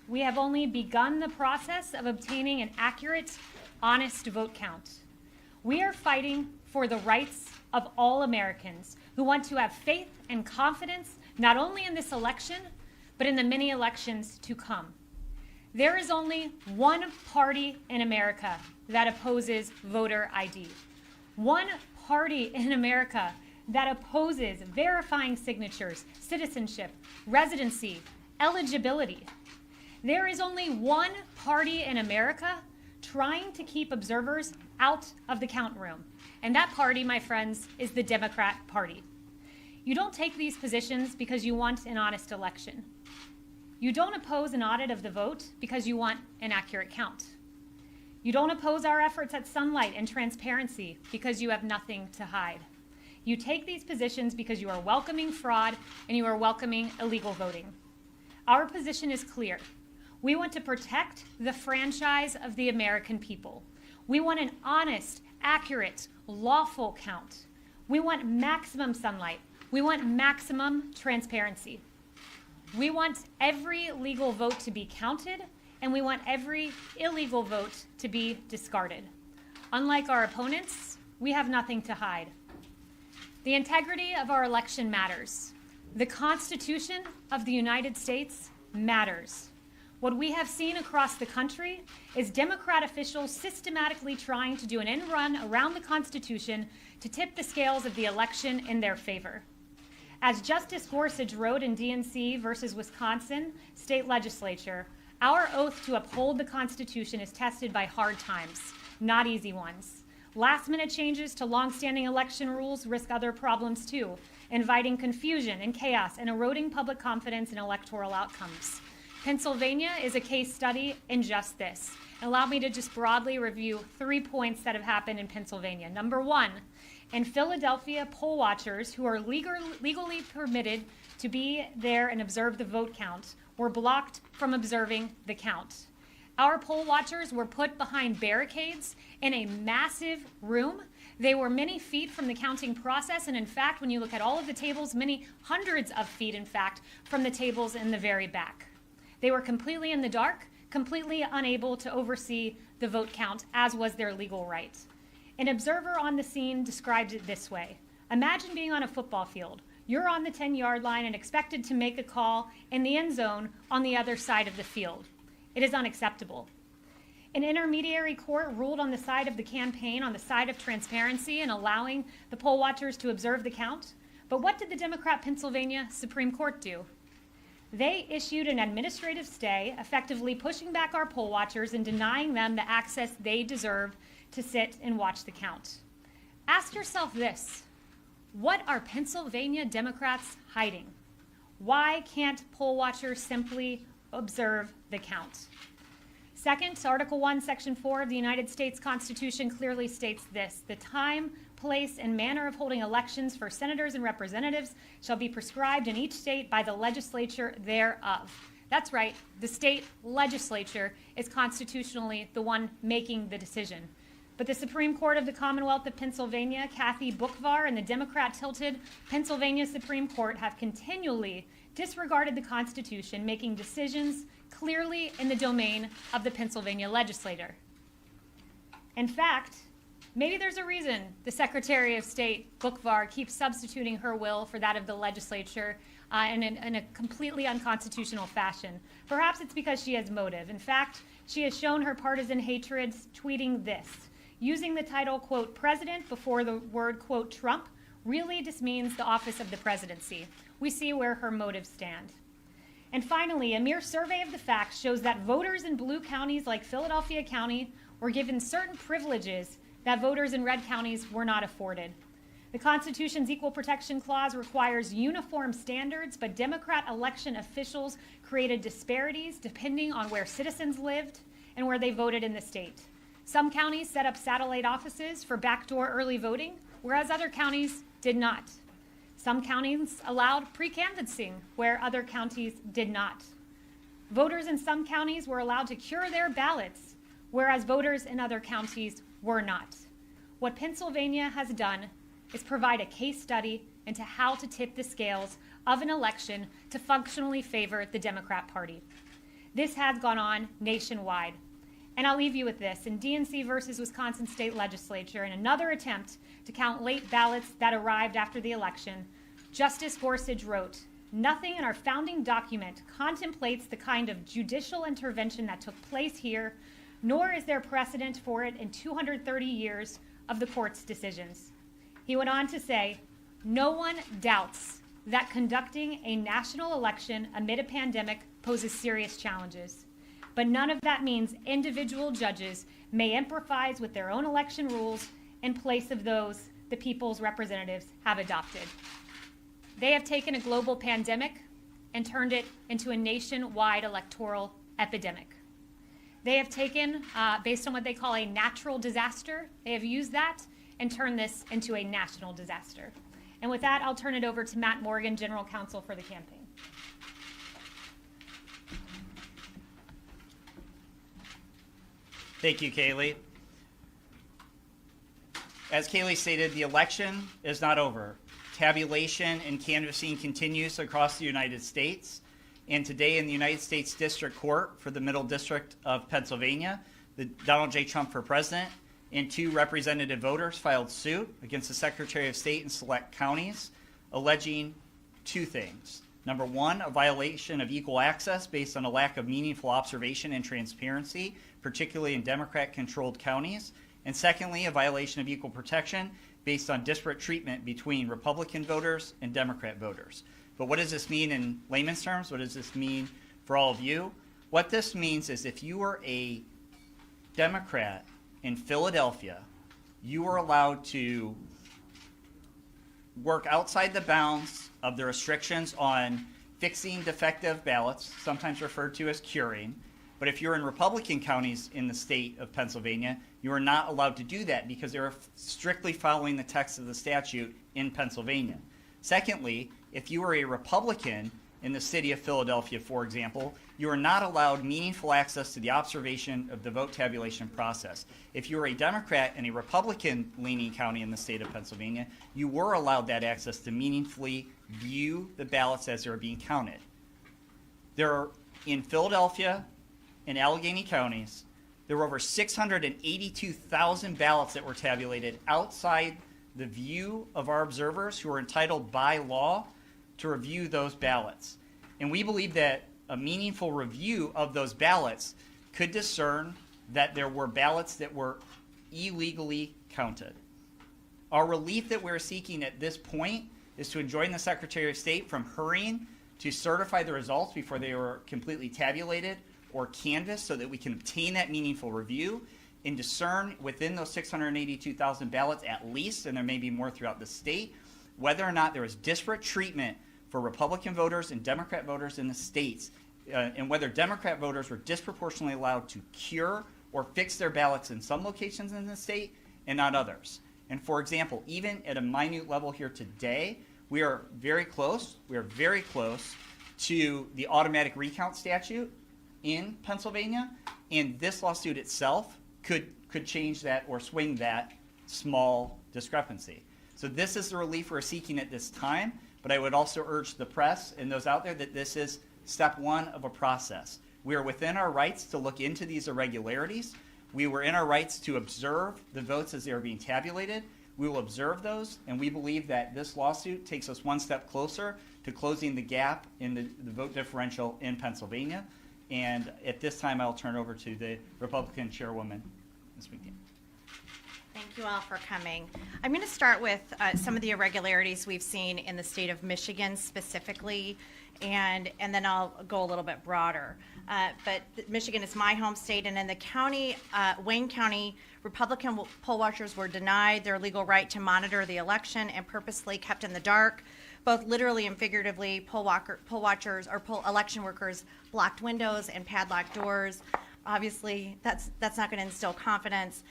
we have only begun the process of obtaining an accurate, honest vote count. We are fighting for the rights of all Americans who want to have faith and confidence not only in this election, but in the many elections to come. There is only one party in America that opposes voter ID. One party in America that opposes verifying signatures, citizenship, residency, eligibility. There is only one party in America trying to keep observers out of the count room. And that party, my friends, is the Democrat Party. You don't take these positions because you want an honest election. You don't oppose an audit of the vote because you want an accurate count. You don't oppose our efforts at sunlight and transparency because you have nothing to hide. You take these positions because you are welcoming fraud and you are welcoming illegal voting. Our position is clear. We want to protect the franchise of the American people. We want an honest, accurate, lawful count. We want maximum sunlight. We want maximum transparency. We want every legal vote to be counted, and we want every illegal vote to be discarded. Unlike our opponents, we have nothing to hide. The integrity of our election matters. The Constitution of the United States matters. What we have seen across the country is Democrat officials systematically trying to do an end run around the Constitution to tip the scales of the election in their favor. As Justice Gorsuch wrote in DNC versus Wisconsin state legislature, our oath to uphold the Constitution is tested by hard times, not easy ones. Last-minute changes to long-standing election rules risk other problems too, inviting confusion and chaos and eroding public confidence in electoral outcomes. Pennsylvania is a case study in just this. Allow me to just broadly review 3 points that have happened in Pennsylvania. Number one, in Philadelphia, poll watchers who are legally permitted to be there and observe the vote count were blocked from observing the count. Our poll watchers were put behind barricades in a massive room. They were many feet from the counting process, and in fact, when you look at all of the tables, many hundreds of feet, in fact, from the tables in the very back. They were completely in the dark, completely unable to oversee the vote count, as was their legal right. An observer on the scene described it this way. Imagine being on a football field. You're on the 10-yard line and expected to make a call in the end zone on the other side of the field. It is unacceptable. An intermediary court ruled on the side of the campaign, on the side of transparency and allowing the poll watchers to observe the count. But what did the Democrat Pennsylvania Supreme Court do? They issued an administrative stay, effectively pushing back our poll watchers and denying them the access they deserve to sit and watch the count. Ask yourself this: what are Pennsylvania Democrats hiding? Why can't poll watchers simply observe the count? Second, Article 1, Section 4 of the United States Constitution clearly states this: the time, place, and manner of holding elections for senators and representatives shall be prescribed in each state by the legislature thereof. That's right, the state legislature is constitutionally the one making the decision. But the Supreme Court of the Commonwealth of Pennsylvania, Kathy Boockvar, and the Democrat-tilted Pennsylvania Supreme Court have continually disregarded the Constitution, making decisions clearly in the domain of the Pennsylvania legislator. In fact, maybe there's a reason the Secretary of State, Boockvar, keeps substituting her will for that of the legislature in a completely unconstitutional fashion. Perhaps it's because she has motive. In fact, she has shown her partisan hatred tweeting this: using the title, quote, president before the word, quote, Trump really just means the office of the presidency. We see where her motives stand. And finally, a mere survey of the facts shows that voters in blue counties like Philadelphia County were given certain privileges that voters in red counties were not afforded. The Constitution's Equal Protection Clause requires uniform standards, but Democrat election officials created disparities depending on where citizens lived and where they voted in the state. Some counties set up satellite offices for backdoor early voting, whereas other counties did not. Some counties allowed pre-canvassing, where other counties did not. Voters in some counties were allowed to cure their ballots, whereas voters in other counties were not. What Pennsylvania has done is provide a case study into how to tip the scales of an election to functionally favor the Democrat Party. This has gone on nationwide. And I'll leave you with this. In DNC versus Wisconsin State Legislature, in another attempt to count late ballots that arrived after the election, Justice Gorsuch wrote, "Nothing in our founding document contemplates the kind of judicial intervention that took place here, nor is there precedent for it in 230 years of the court's decisions." He went on to say, "No one doubts that conducting a national election amid a pandemic poses serious challenges. But none of that means individual judges may improvise with their own election rules in place of those the people's representatives have adopted." They have taken a global pandemic and turned it into a nationwide electoral epidemic. They have taken, based on what they call a natural disaster, they have used that and turned this into a national disaster. And with that, I'll turn it over to Matt Morgan, General Counsel for the campaign. Thank you, KAYLEIGH. As KAYLEIGh stated, the election is not over. Tabulation and canvassing continues across the United States. And today in the United States District Court for the Middle District of Pennsylvania, Donald J. Trump for president and 2 representative voters filed suit against the Secretary of State in select counties, alleging 2 things. Number 1, a violation of equal access based on a lack of meaningful observation and transparency, particularly in Democrat-controlled counties. And secondly, a violation of equal protection based on disparate treatment between Republican voters and Democrat voters. But what does this mean in layman's terms? What does this mean for all of you? What this means is if you are a Democrat in Philadelphia, you are allowed to work outside the bounds of the restrictions on fixing defective ballots, sometimes referred to as curing. But if you're in Republican counties in the state of Pennsylvania, you are not allowed to do that because they're strictly following the text of the statute in Pennsylvania. Secondly, if you are a Republican in the city of Philadelphia, for example, you are not allowed meaningful access to the observation of the vote tabulation process. If you are a Democrat in a Republican-leaning county in the state of Pennsylvania, you were allowed that access to meaningfully view the ballots as they are being counted. There are, in Philadelphia and Allegheny counties, there were over 682,000 ballots that were tabulated outside the view of our observers who are entitled by law to review those ballots. And we believe that a meaningful review of those ballots could discern that there were ballots that were illegally counted. Our relief that we're seeking at this point is to enjoin the Secretary of State from hurrying to certify the results before they were completely tabulated or canvassed so that we can obtain that meaningful review and discern within those 682,000 ballots at least, and there may be more throughout the state, whether or not there is disparate treatment for Republican voters and Democrat voters in the states, and whether Democrat voters were disproportionately allowed to cure or fix their ballots in some locations in the state and not others. And for example, even at a minute level here today, we are very close to the automatic recount statute in Pennsylvania, and this lawsuit itself could change that or swing that small discrepancy. So this is the relief we're seeking at this time, but I would also urge the press and those out there that this is step 1 of a process. We are within our rights to look into these irregularities. We were in our rights to observe the votes as they are being tabulated. We will observe those, and we believe that this lawsuit takes us one step closer to closing the gap in the vote differential in Pennsylvania. And at this time, I'll turn over to the Republican chairwoman, Ms. McENANY. Thank you all for coming. I'm going to start with some of the irregularities we've seen in the state of Michigan specifically, and then I'll go a little bit broader. But Michigan is my home state, and in the county, Wayne County, Republican poll watchers were denied their legal right to monitor the election and purposely kept in the dark. Both literally and figuratively, poll election workers blocked windows and padlocked doors. Obviously, that's not going to instill confidence.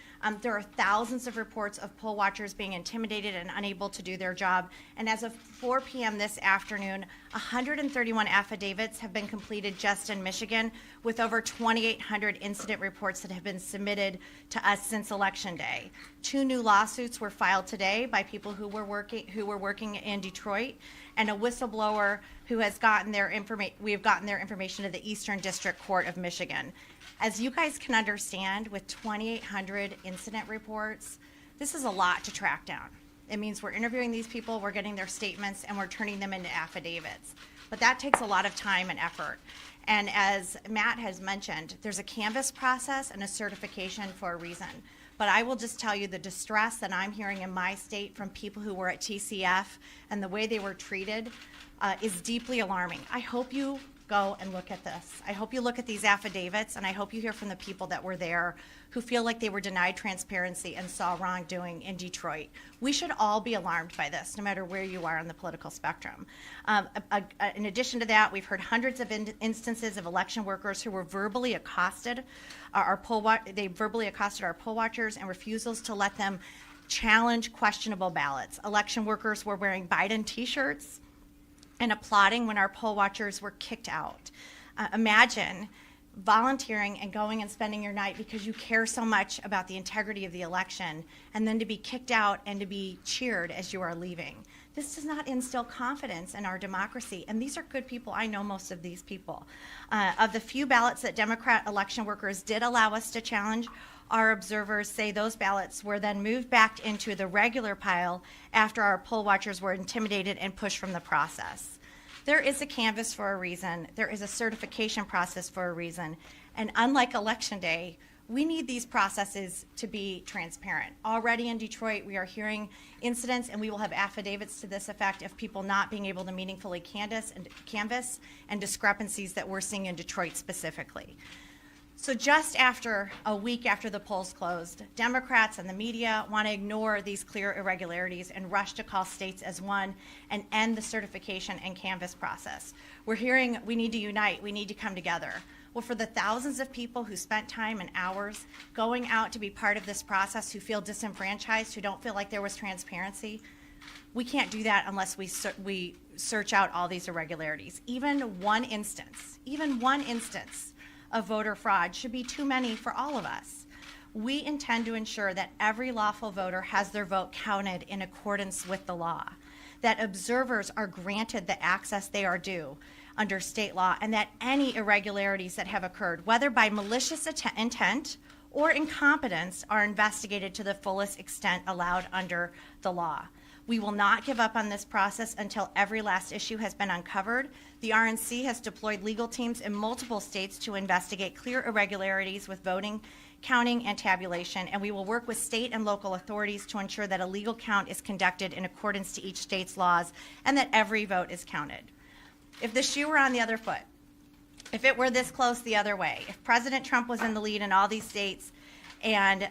There are thousands of reports of poll watchers being intimidated and unable to do their job. And as of 4 p.m. this afternoon, 131 affidavits have been completed just in Michigan, with over 2,800 incident reports that have been submitted to us since Election Day. 2 new lawsuits were filed today by people who were working in Detroit, and a whistleblower who has gotten their information. We have gotten their information to the Eastern District Court of Michigan. As you guys can understand, with 2,800 incident reports, this is a lot to track down. It means we're interviewing these people, we're getting their statements, and we're turning them into affidavits. But that takes a lot of time and effort. And as Matt has mentioned, there's a canvas process and a certification for a reason. But I will just tell you the distress that I'm hearing in my state from people who were at TCF and the way they were treated is deeply alarming. I hope you go and look at this. I hope you look at these affidavits, and I hope you hear from the people that were there who feel like they were denied transparency and saw wrongdoing in Detroit. We should all be alarmed by this, no matter where you are on the political spectrum. In addition to that, we've heard hundreds of instances of election workers who were verbally accosted. They verbally accosted our poll watchers and refusals to let them challenge questionable ballots. Election workers were wearing Biden t-shirts and applauding when our poll watchers were kicked out. Imagine volunteering and going and spending your night because you care so much about the integrity of the election, and then to be kicked out and to be cheered as you are leaving. This does not instill confidence in our democracy, and these are good people. I know most of these people. Of the few ballots that Democrat election workers did allow us to challenge, our observers say those ballots were then moved back into the regular pile after our poll watchers were intimidated and pushed from the process. There is a canvas for a reason. There is a certification process for a reason. And unlike Election Day, we need these processes to be transparent. Already in Detroit, we are hearing incidents, and we will have affidavits to this effect, of people not being able to meaningfully canvass and discrepancies that we're seeing in Detroit specifically. So just after a week after the polls closed, Democrats and the media want to ignore these clear irregularities and rush to call states as one and end the certification and canvass process. We're hearing we need to unite, we need to come together. Well, for the thousands of people who spent time and hours going out to be part of this process, who feel disenfranchised, who don't feel like there was transparency, we can't do that unless we search out all these irregularities. Even one instance of voter fraud should be too many for all of us. We intend to ensure that every lawful voter has their vote counted in accordance with the law, that observers are granted the access they are due under state law, and that any irregularities that have occurred, whether by malicious intent or incompetence, are investigated to the fullest extent allowed under the law. We will not give up on this process until every last issue has been uncovered. The RNC has deployed legal teams in multiple states to investigate clear irregularities with voting, counting, and tabulation, and we will work with state and local authorities to ensure that a legal count is conducted in accordance to each state's laws and that every vote is counted. If the shoe were on the other foot, if it were this close the other way, if President Trump was in the lead in all these states, and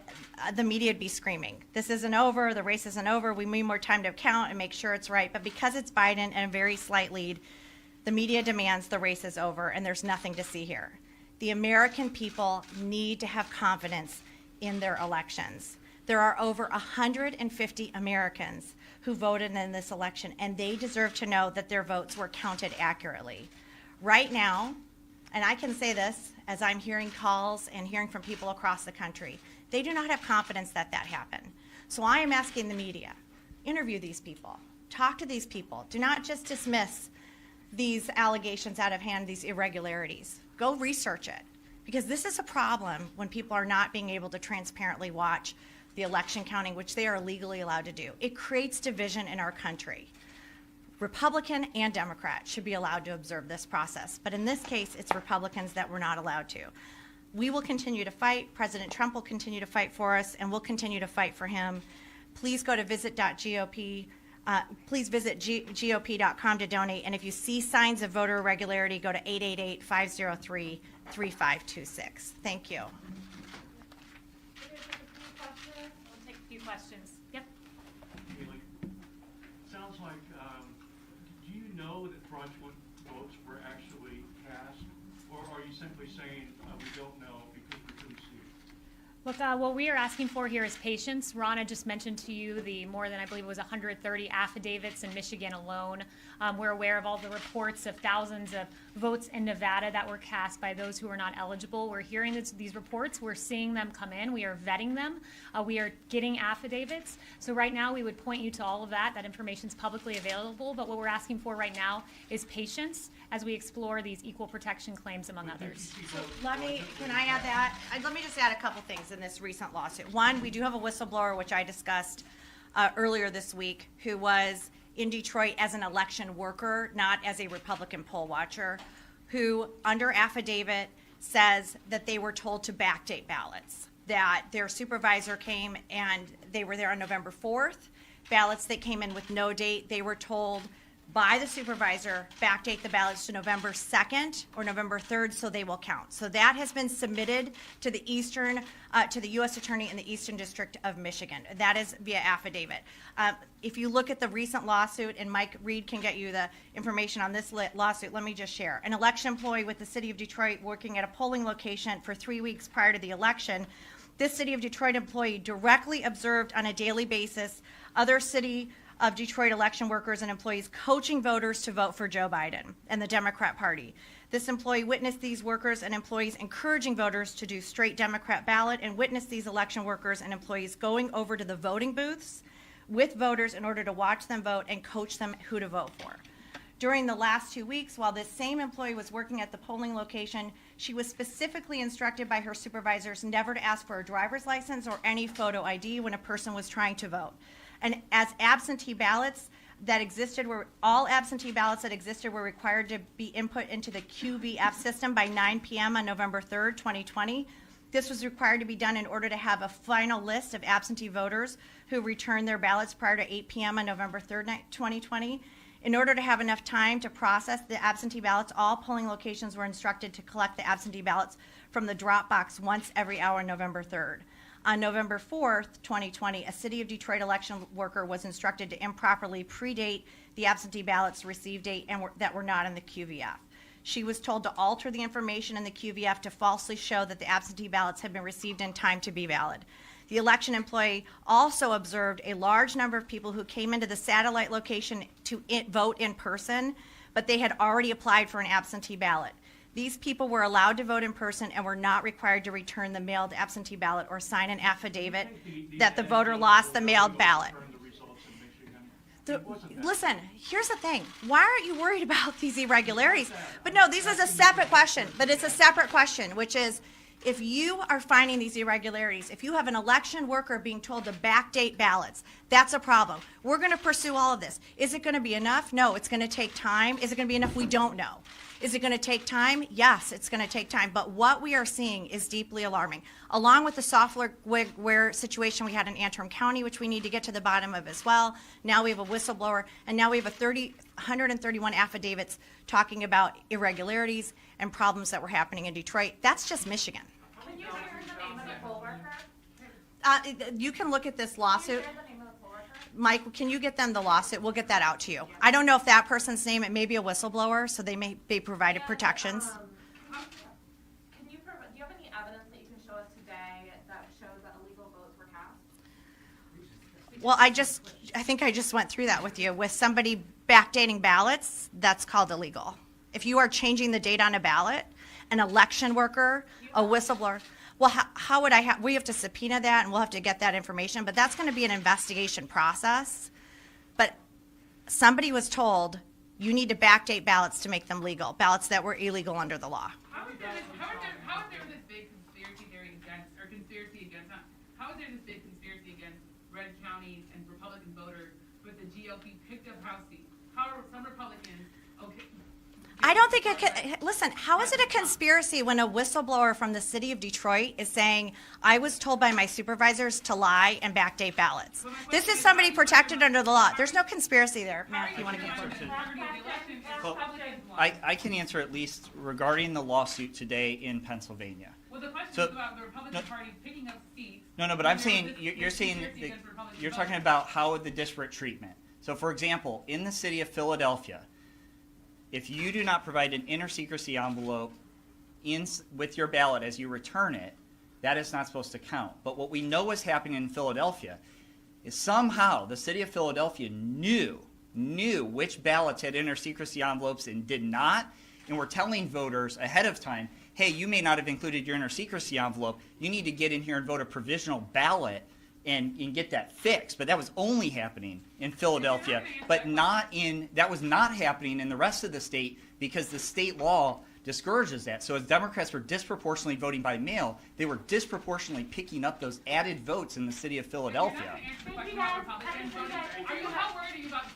the media would be screaming, this isn't over, the race isn't over, we need more time to count and make sure it's right. But because it's Biden and a very slight lead, the media demands the race is over and there's nothing to see here. The American people need to have confidence in their elections. There are over 150 Americans who voted in this election, and they deserve to know that their votes were counted accurately. Right now, and I can say this as I'm hearing calls and hearing from people across the country, they do not have confidence that that happened. So I am asking the media, interview these people, talk to these people. Do not just dismiss these allegations out of hand, these irregularities. Go research it, because this is a problem when people are not being able to transparently watch the election counting, which they are legally allowed to do. It creates division in our country. Republican and Democrat should be allowed to observe this process. But in this case, it's Republicans that we're not allowed to. We will continue to fight. President Trump will continue to fight for us, and we'll continue to fight for him. Please go to visit.gop. Please visit gop.com to donate. And if you see signs of voter irregularity, go to 888-503-3526. Thank you. We'll take a few questions. Yep. Sounds like, do you know that fraudulent votes were actually cast, or are you simply saying we don't know because we couldn't see it? Look, what we are asking for here is patience. Rana just mentioned to you the more than, I believe it was 130 affidavits in Michigan alone. We're aware of all the reports of thousands of votes in Nevada that were cast by those who are not eligible. We're hearing these reports. We're seeing them come in. We are vetting them. We are getting affidavits. So right now we would point you to all of that. That information is publicly available. But what we're asking for right now is patience as we explore these equal protection claims, among others. Can I add that? Let me just add a couple things in this recent lawsuit. One, we do have a whistleblower, which I discussed earlier this week, who was in Detroit as an election worker, not as a Republican poll watcher, who under affidavit says that they were told to backdate ballots, that their supervisor came and they were there on November 4th. Ballots that came in with no date, they were told by the supervisor, backdate the ballots to November 2nd or November 3rd so they will count. So that has been submitted to the to the U.S. Attorney in the Eastern District of Michigan. That is via affidavit. If you look at the recent lawsuit, and Mike Reed can get you the information on this lawsuit, let me just share. An election employee with the City of Detroit working at a polling location for 3 weeks prior to the election, this City of Detroit employee directly observed on a daily basis other City of Detroit election workers and employees coaching voters to vote for Joe Biden and the Democrat Party. This employee witnessed these workers and employees encouraging voters to do straight Democrat ballot, and witnessed these election workers and employees going over to the voting booths with voters in order to watch them vote and coach them who to vote for. During the last 2 weeks, while this same employee was working at the polling location, she was specifically instructed by her supervisors never to ask for a driver's license or any photo ID when a person was trying to vote. And as absentee ballots that existed all absentee ballots that existed were required to be input into the QVF system by 9 p.m. on November 3rd, 2020. This was required to be done in order to have a final list of absentee voters who returned their ballots prior to 8 p.m. on November 3rd, 2020. In order to have enough time to process the absentee ballots, all polling locations were instructed to collect the absentee ballots from the drop box once every hour on November 3rd. On November 4th, 2020, a City of Detroit election worker was instructed to improperly predate the absentee ballots receive date that were not in the QVF. She was told to alter the information in the QVF to falsely show that the absentee ballots had been received in time to be valid. The election employee also observed a large number of people who came into the satellite location to vote in person, but they had already applied for an absentee ballot. These people were allowed to vote in person and were not required to return the mailed absentee ballot or sign an affidavit that the voter lost the mailed ballot. Listen, here's the thing. Why aren't you worried about these irregularities? But no, this is a separate question. But it's a separate question, which is, if you are finding these irregularities, if you have an election worker being told to backdate ballots, that's a problem. We're going to pursue all of this. Is it going to be enough? No, it's going to take time. Is it going to be enough? We don't know. Is it going to take time? Yes, it's going to take time. But what we are seeing is deeply alarming. Along with the software situation we had in Antrim County, which we need to get to the bottom of as well. Now we have a whistleblower, and now we have 131 affidavits talking about irregularities and problems that were happening in Detroit. That's just Michigan. Can you share the name of the poll worker? You can look at this lawsuit. Share the name of the poll worker? Mike, can you get them the lawsuit? We'll get that out to you. I don't know if that person's name, it may be a whistleblower, so they may be provided protections. Do you have any evidence that you can show us today that shows that illegal votes were cast? Well, I think I just went through that with you. With somebody backdating ballots, that's called illegal. If you are changing the date on a ballot, an election worker, a whistleblower, well, how would we have to subpoena that, and we'll have to get that information, but that's going to be an investigation process. But somebody was told, you need to backdate ballots to make them legal, ballots that were illegal under the law. How is there this big conspiracy theory how is there this big conspiracy against red counties and Republican voters with the GOP picked up House seats? How are some Republicans, okay? I don't think listen, how is it a conspiracy when a whistleblower from the City of Detroit is saying, I was told by my supervisors to lie and backdate ballots? This is somebody protected under the law. There's no conspiracy there. Matt, if you want to get forward. Well, I can answer at least regarding the lawsuit today in Pennsylvania. Well, the question So- is about the Republican Party picking up seats. No, but I'm saying, you're saying, you're talking about how the disparate treatment. So for example, in the city of Philadelphia, if you do not provide an inter secrecy envelope with your ballot as you return it, that is not supposed to count. But what we know is happening in Philadelphia is somehow the city of Philadelphia knew which ballots had inter-secrecy envelopes and did not, and were telling voters ahead of time, hey, you may not have included your inter-secrecy envelope. You need to get in here and vote a provisional ballot and get that fixed. But that was only happening in Philadelphia, but that was not happening in the rest of the state because the state law discourages that. So as Democrats were disproportionately voting by mail, they were disproportionately picking up those added votes in the city of Philadelphia.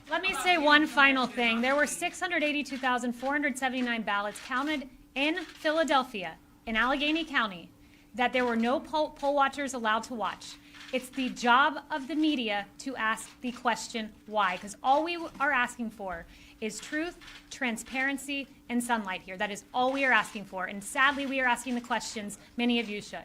Let me say one final thing. There were 682,479 ballots counted in Philadelphia, in Allegheny County, that there were no poll watchers allowed to watch. It's the job of the media to ask the question why, because all we are asking for is truth, transparency, and sunlight here. That is all we are asking for, and sadly we are asking the questions many of you should.